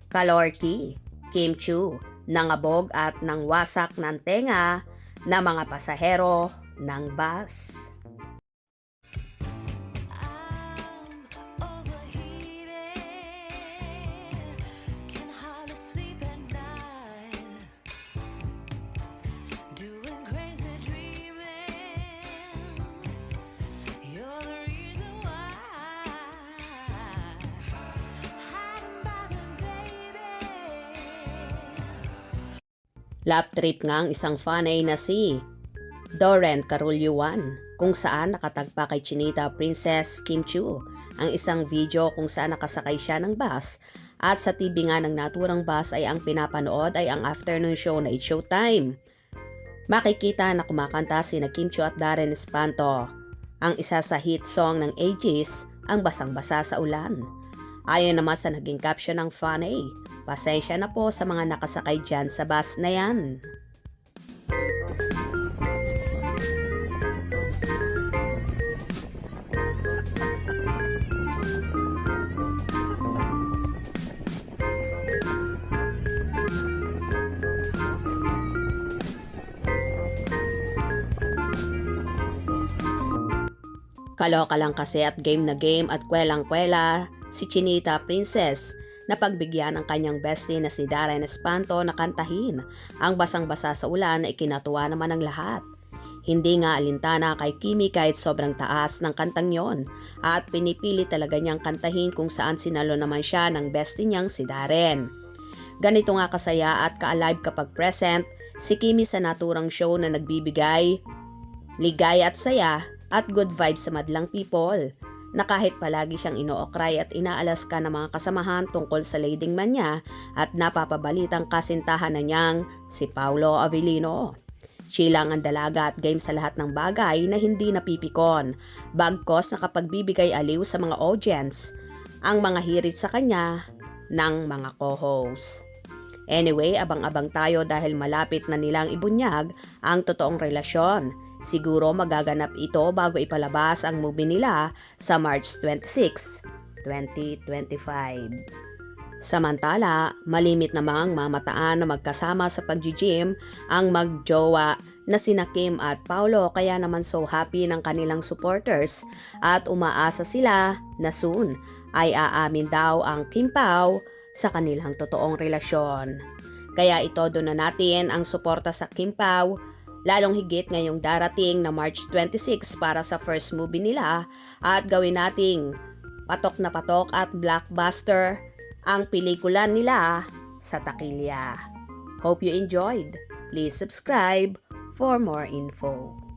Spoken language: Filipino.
Kalorki, Kim Chu, nangabog at nangwasak ng tenga na mga pasahero ng bus. Lap trip nga ang isang fanay na si Doren Carulyuan kung saan nakatagpa kay Chinita Princess Kim Chu ang isang video kung saan nakasakay siya ng bus at sa TV nga ng naturang bus ay ang pinapanood ay ang afternoon show na It's Showtime. Makikita na kumakanta sina Kim Chu at Darren Espanto. Ang isa sa hit song ng Aegis, ang Basang-Basa sa Ulan. Ayon naman sa naging caption ng fanay, pasensya na po sa mga nakasakay dyan sa bus na yan. Kaloka lang kasi at game na game at kwelang-kwela si Chinita Princess na pagbigyan ang kanyang bestie na si Darren Espanto na kantahin ang Basang-Basa sa Ulan na ikinatuwa naman ng lahat. Hindi nga alintana kay Kimi kahit sobrang taas ng kantang yon at pinipili talaga niyang kantahin kung saan sinalo naman siya ng bestie niyang si Darren. Ganito nga kasaya at ka-alive kapag present si Kimi sa naturang show na nagbibigay ligaya at saya at good vibes sa madlang people, na kahit palagi siyang inookray at inaalas ka ng mga kasamahan tungkol sa leading man niya at napapabalitang kasintahan na niyang si Paolo Avellino. Chilang ang dalaga at game sa lahat ng bagay na hindi napipikon, bagkos nakapagbibigay aliw sa mga audience, ang mga hirit sa kanya ng mga co-host. Anyway, abang-abang tayo dahil malapit na nilang ibunyag ang totoong relasyon. Siguro magaganap ito bago ipalabas ang movie nila sa March 26, 2025. Samantala, malimit namang mamataan na magkasama sa pag-gym ang magjowa na sina Kim at Paolo, kaya naman so happy ng kanilang supporters at umaasa sila na soon ay aamin daw ang Kim Pao sa kanilang totoong relasyon. Kaya itodo na natin ang suporta sa Kim Pao, lalong higit ngayong darating na March 26 para sa first movie nila at gawin nating patok na patok at blockbuster ang pelikula nila sa takilya. Hope you enjoyed. Please subscribe for more info.